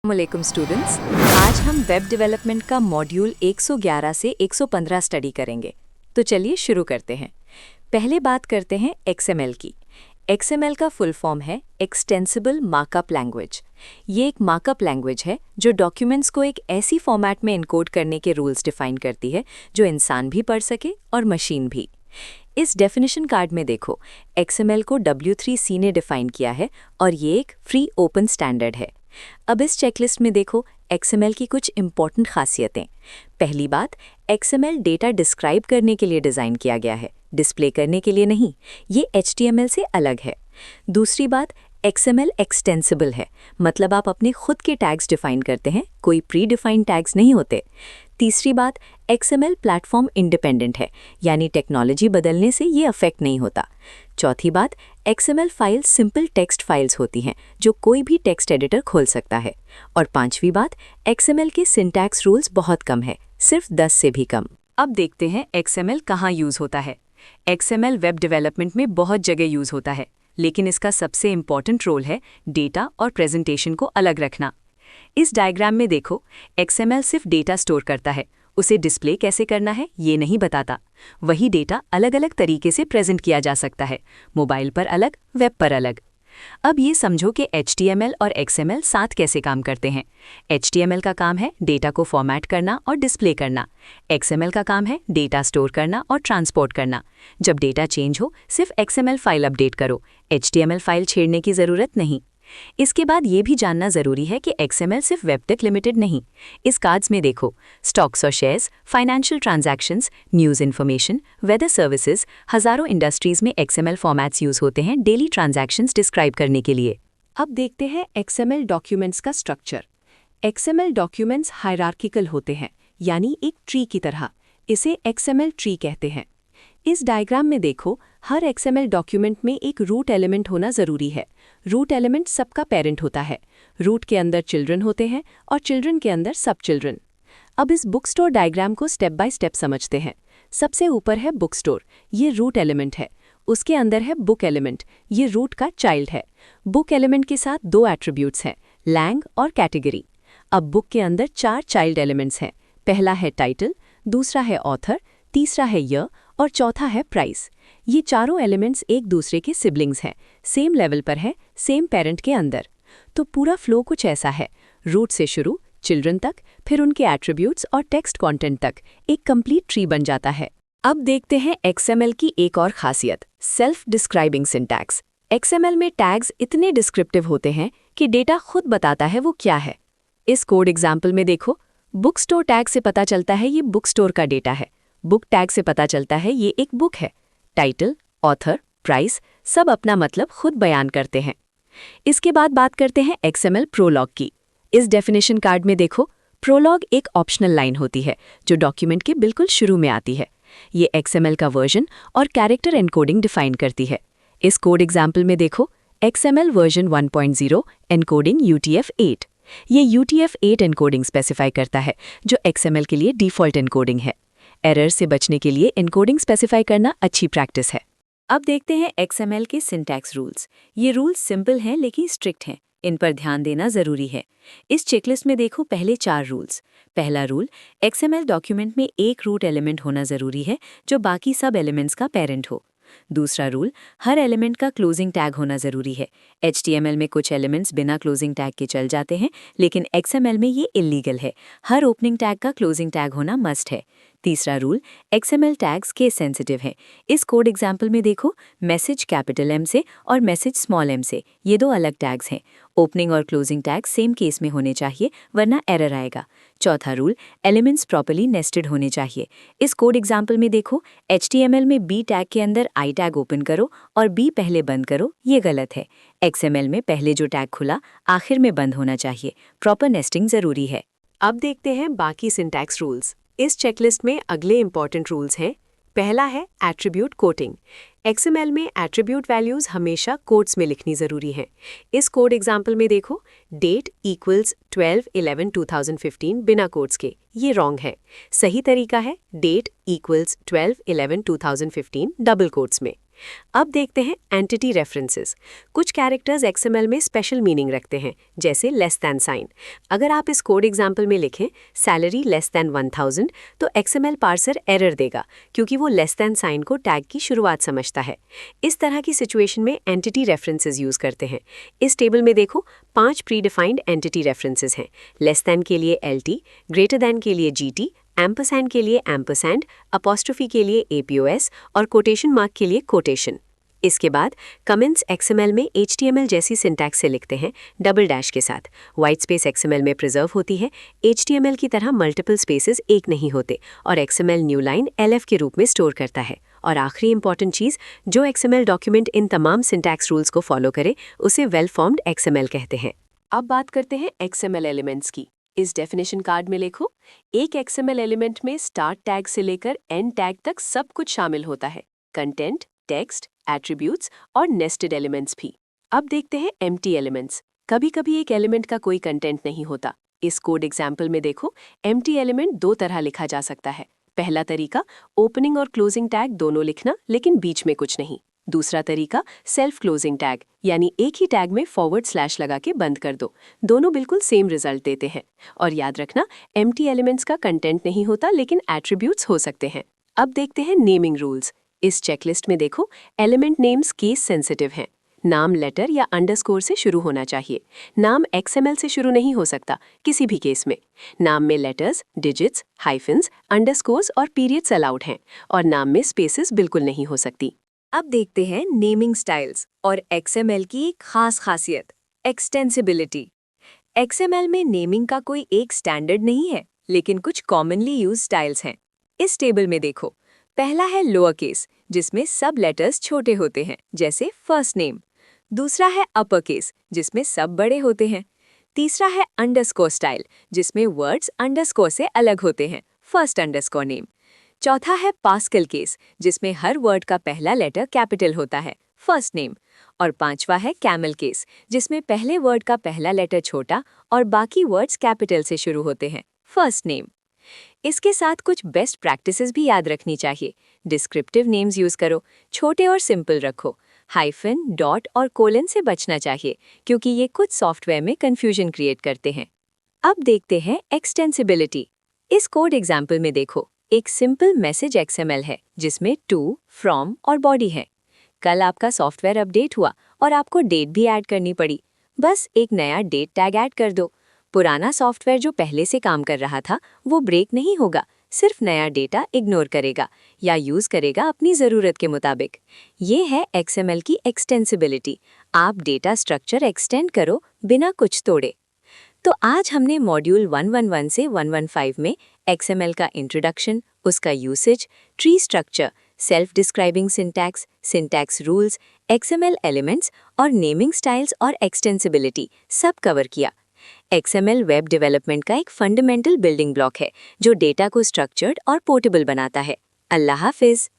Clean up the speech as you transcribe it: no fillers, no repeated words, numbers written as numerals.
अस्सलामुअलैकुम स्टूडेंट्स। आज हम वेब डेवलपमेंट का मॉड्यूल 111 से 115 स्टडी करेंगे। तो चलिए शुरू करते हैं। पहले बात करते हैं XML की। XML का फुल फॉर्म है एक्सटेंसिबल मार्कअप लैंग्वेज। ये एक मार्कअप लैंग्वेज है जो डॉक्यूमेंट्स को एक ऐसी फॉर्मेट में इनकोड करने के रूल्स डिफाइन करती है जो इंसान भी पढ़ सके और मशीन भी। इस डेफिनेशन कार्ड में देखो, XML को W3C ने डिफाइन किया है और ये एक फ्री ओपन स्टैंडर्ड है। अब इस चेकलिस्ट में देखो XML की कुछ इंपॉर्टेंट खासियतें। पहली बात, XML डेटा डिस्क्राइब करने के लिए डिज़ाइन किया गया है, डिस्प्ले करने के लिए नहीं। ये HTML से अलग है। दूसरी बात, XML एक्सटेंसिबल है, मतलब आप अपने खुद के टैग्स डिफाइन करते हैं, कोई प्री डिफाइंड टैग्स नहीं होते। तीसरी बात, XML प्लेटफॉर्म इंडिपेंडेंट है, यानी टेक्नोलॉजी बदलने से ये अफेक्ट नहीं होता। चौथी बात, XML file simple text files होती हैं जो कोई भी टेक्स्ट एडिटर खोल सकता है। और पांचवी बात, XML के सिंटैक्स रूल्स बहुत कम है, सिर्फ 10 से भी कम। अब देखते हैं XML कहाँ यूज़ होता है। XML वेब डेवलपमेंट में बहुत जगह यूज़ होता है, लेकिन इसका सबसे इम्पॉर्टेंट रोल है डेटा और प्रेजेंटेशन को अलग रखना। इस डायग्राम में देखो, XML सिर्फ डेटा स्टोर करता है, उसे डिस्प्ले कैसे करना है ये नहीं बताता। वही डेटा अलग अलग तरीके से प्रेजेंट किया जा सकता है, मोबाइल पर अलग, वेब पर अलग। अब ये समझो कि HTML और XML साथ कैसे काम करते हैं। HTML का काम है डेटा को फॉर्मेट करना और डिस्प्ले करना। XML का काम है डेटा स्टोर करना और ट्रांसपोर्ट करना। जब डेटा चेंज हो, सिर्फ XML फाइल अपडेट करो, HTML फाइल छेड़ने की ज़रूरत नहीं। इसके बाद ये भी जानना ज़रूरी है कि XML सिर्फ वेब तक लिमिटेड नहीं। इस कार्ड्स में देखो, स्टॉक्स और shares, financial transactions, news information, weather services, हज़ारों इंडस्ट्रीज़ में XML फॉर्मेट्स यूज़ होते हैं डेली ट्रांजैक्शंस डिस्क्राइब करने के लिए। अब देखते हैं XML डॉक्यूमेंट्स का स्ट्रक्चर। XML डॉक्यूमेंट्स हायरार्किकल होते हैं, यानी एक ट्री की तरह। इसे XML ट्री कहते हैं। इस डायग्राम में देखो, हर XML डॉक्यूमेंट में एक रूट एलिमेंट होना ज़रूरी है। रूट एलिमेंट सबका पेरेंट होता है। रूट के अंदर चिल्ड्रन होते हैं और चिल्ड्रन के अंदर सब चिल्ड्रन। अब इस बुक स्टोर डायग्राम को स्टेप बाय स्टेप समझते हैं। सबसे ऊपर है बुक स्टोर, ये रूट एलिमेंट है। उसके अंदर है बुक एलिमेंट, ये रूट का चाइल्ड है। बुक एलिमेंट के साथ दो एट्रीब्यूट्स हैं, लैंग और कैटेगरी। अब बुक के अंदर 4 चाइल्ड एलिमेंट्स हैं। पहला है टाइटल, दूसरा है ऑथर, तीसरा है ईयर और चौथा है प्राइस। ये चारों एलिमेंट्स एक दूसरे के सिबलिंग्स हैं, सेम लेवल पर हैं, सेम पेरेंट के अंदर। तो पूरा फ्लो कुछ ऐसा है, रूट से शुरू, चिल्ड्रन तक, फिर उनके एट्रीब्यूट्स और टेक्स्ट कंटेंट तक एक कंप्लीट ट्री बन जाता है। अब देखते हैं XML की एक और खासियत, सेल्फ डिस्क्राइबिंग सिंटैक्स। XML में टैग्स इतने डिस्क्रिप्टिव होते हैं कि डेटा खुद बताता है वो क्या है। इस कोड एग्जाम्पल में देखो, बुक स्टोर टैग से पता चलता है ये बुक स्टोर का डेटा है। बुक टैग से पता चलता है ये एक बुक है। टाइटल, ऑथर, प्राइस सब अपना मतलब खुद बयान करते हैं। इसके बाद बात करते हैं XML प्रोलॉग की। इस डेफिनेशन कार्ड में देखो, प्रोलॉग एक ऑप्शनल लाइन होती है जो डॉक्यूमेंट के बिल्कुल शुरू में आती है। ये XML का वर्जन और कैरेक्टर एनकोडिंग डिफाइन करती है। इस कोड एग्जाम्पल में देखो, XML वर्जन 1.0 एनकोडिंग UTF-8। ये UTF-8 एनकोडिंग स्पेसिफाई करता है, जो XML के लिए डिफ़ॉल्ट एनकोडिंग है। एरर से बचने के लिए एनकोडिंग स्पेसिफाई करना अच्छी प्रैक्टिस है। अब देखते हैं XML के सिंटैक्स रूल्स। ये रूल्स सिंपल हैं लेकिन स्ट्रिक्ट हैं, इन पर ध्यान देना ज़रूरी है। इस चेकलिस्ट में देखो पहले 4 रूल्स। पहला रूल, XML डॉक्यूमेंट में एक रूट एलिमेंट होना ज़रूरी है जो बाकी सब एलिमेंट्स का पेरेंट हो। दूसरा रूल, हर एलिमेंट का क्लोजिंग टैग होना ज़रूरी है। HTML में कुछ एलिमेंट्स बिना क्लोजिंग टैग के चल जाते हैं, लेकिन XML में ये इलीगल है। हर ओपनिंग टैग का क्लोजिंग टैग होना मस्ट है। तीसरा rule, XML tags case sensitive हैं। इस कोड एग्जाम्पल में देखो, मैसेज कैपिटल M से और मैसेज स्मॉल m से, ये 2 अलग टैग्स हैं। ओपनिंग और क्लोजिंग टैग सेम केस में होने चाहिए, वरना एरर आएगा। चौथा रूल, एलिमेंट्स प्रॉपर्ली नेस्टेड होने चाहिए। इस कोड एग्जाम्पल में देखो, HTML में B टैग के अंदर I टैग ओपन करो और B पहले बंद करो, ये गलत है। XML में पहले जो टैग खुला आखिर में बंद होना चाहिए। प्रॉपर नेस्टिंग ज़रूरी है। अब देखते हैं बाकी सिंटैक्स रूल्स। इस चेकलिस्ट में अगले इंपॉर्टेंट रूल्स हैं। पहला है एट्रीब्यूट कोटिंग। XML में एट्रीब्यूट वैल्यूज़ हमेशा कोट्स में लिखनी ज़रूरी हैं। इस कोड एग्जाम्पल में देखो, डेट इक्वल्स 12/11/2015 बिना कोट्स के, ये रॉन्ग है। सही तरीका है डेट इक्वल्स 12/11/2015 डबल कोट्स में। अब देखते हैं एंटिटी रेफरेंसेस। कुछ कैरेक्टर्स XML में स्पेशल मीनिंग रखते हैं, जैसे लेस दैन साइन। अगर आप इस कोड एग्जाम्पल में लिखें सैलरी लेस दैन 1000, तो XML पार्सर एरर देगा, क्योंकि वो लेस दैन साइन को टैग की शुरुआत समझता है। इस तरह की सिचुएशन में एंटिटी रेफरेंसेस यूज करते हैं। इस टेबल में देखो 5 प्री डिफाइंड एंटिटी रेफरेंसेस हैं। लेस दैन के लिए LT, ग्रेटर दैन के लिए GT, एम्परसैंड के लिए एम्परसैंड, अपॉस्ट्रोफी के लिए APOS और कोटेशन मार्क के लिए कोटेशन। इसके बाद कमेंट्स XML में HTML जैसी सिंटैक्स से लिखते हैं, डबल डैश के साथ। वाइट स्पेस XML में प्रिजर्व होती है, HTML की तरह मल्टीपल स्पेसेस एक नहीं होते, और XML न्यू लाइन LF के रूप में स्टोर करता है। और आखिरी इंपॉर्टेंट चीज़, जो XML डॉक्यूमेंट इन तमाम सिंटैक्स रूल्स को फॉलो करे उसे वेल फॉर्म्ड XML कहते हैं। अब बात करते हैं XML एलिमेंट्स की। इस डेफिनेशन कार्ड में लिखो, एक XML एलिमेंट में स्टार्ट टैग से लेकर एंड टैग तक सब कुछ शामिल होता है, कंटेंट, टेक्स्ट, एट्रीब्यूट्स और नेस्टेड एलिमेंट्स भी। अब देखते हैं एम्प्टी एलिमेंट्स। कभी कभी एक एलिमेंट का कोई कंटेंट नहीं होता। इस कोड एग्जाम्पल में देखो, एम्प्टी एलिमेंट दो तरह लिखा जा सकता है। पहला तरीका, ओपनिंग और क्लोजिंग टैग दोनों लिखना, लेकिन बीच में कुछ नहीं। दूसरा तरीका, सेल्फ क्लोजिंग टैग, यानी एक ही टैग में फॉरवर्ड स्लैश लगा के बंद कर दो। दोनों बिल्कुल सेम रिजल्ट देते हैं। और याद रखना, एम्प्टी एलिमेंट्स का कंटेंट नहीं होता, लेकिन एट्रीब्यूट्स हो सकते हैं। अब देखते हैं नेमिंग रूल्स। इस चेकलिस्ट में देखो, एलिमेंट नेम्स केस सेंसिटिव हैं। नाम लेटर या अंडरस्कोर से शुरू होना चाहिए। नाम XML से शुरू नहीं हो सकता किसी भी केस में। नाम में लेटर्स, डिजिट्स, हाइफन्स, अंडरस्कोर्स और पीरियड्स अलाउड हैं, और नाम में स्पेसेस बिल्कुल नहीं हो सकती। अब देखते हैं नेमिंग स्टाइल्स और XML की एक खास खासियत, एक्सटेंसिबिलिटी। XML में नेमिंग का कोई एक स्टैंडर्ड नहीं है, लेकिन कुछ कॉमनली यूज स्टाइल्स हैं। इस टेबल में देखो, पहला है लोअर केस, जिसमें सब लेटर्स छोटे होते हैं, जैसे फर्स्ट नेम। दूसरा है अपर केस, जिसमें सब बड़े होते हैं। तीसरा है अंडरस्कोर स्टाइल, जिसमें वर्ड्स अंडरस्कोर से अलग होते हैं, फर्स्ट अंडरस्कोर नेम। चौथा है पास्कल केस, जिसमें हर वर्ड का पहला लेटर कैपिटल होता है, फर्स्ट नेम। और पांचवा है कैमल केस, जिसमें पहले वर्ड का पहला लेटर छोटा और बाकी वर्ड्स कैपिटल से शुरू होते हैं, फर्स्ट नेम। इसके साथ कुछ बेस्ट प्रैक्टिसेस भी याद रखनी चाहिए। डिस्क्रिप्टिव नेम्स यूज करो, छोटे और सिंपल रखो। हाइफन, डॉट और कोलन से बचना चाहिए, क्योंकि ये कुछ सॉफ्टवेयर में कंफ्यूजन क्रिएट करते हैं। अब देखते हैं एक्सटेंसिबिलिटी। इस कोड एग्जाम्पल में देखो, एक सिंपल मैसेज XML है, जिसमें टू, फ्रॉम और बॉडी है। कल आपका सॉफ्टवेयर अपडेट हुआ और आपको डेट भी ऐड करनी पड़ी। बस एक नया डेट टैग ऐड कर दो। पुराना सॉफ्टवेयर जो पहले से काम कर रहा था, वो ब्रेक नहीं होगा, सिर्फ नया डेटा इग्नोर करेगा या यूज करेगा अपनी ज़रूरत के मुताबिक। ये है XML की एक्सटेंसिबिलिटी। आप डेटा स्ट्रक्चर एक्सटेंड करो बिना कुछ तोड़े। तो आज हमने मॉड्यूल 111 से 115 में XML का इंट्रोडक्शन, उसका usage, tree structure, self describing syntax, syntax rules, XML elements और नेमिंग स्टाइल्स और एक्सटेंसिबिलिटी सब कवर किया। XML वेब डेवलपमेंट का एक फंडामेंटल बिल्डिंग ब्लॉक है, जो डेटा को स्ट्रक्चर्ड और पोर्टेबल बनाता है। अल्लाह हाफिज़।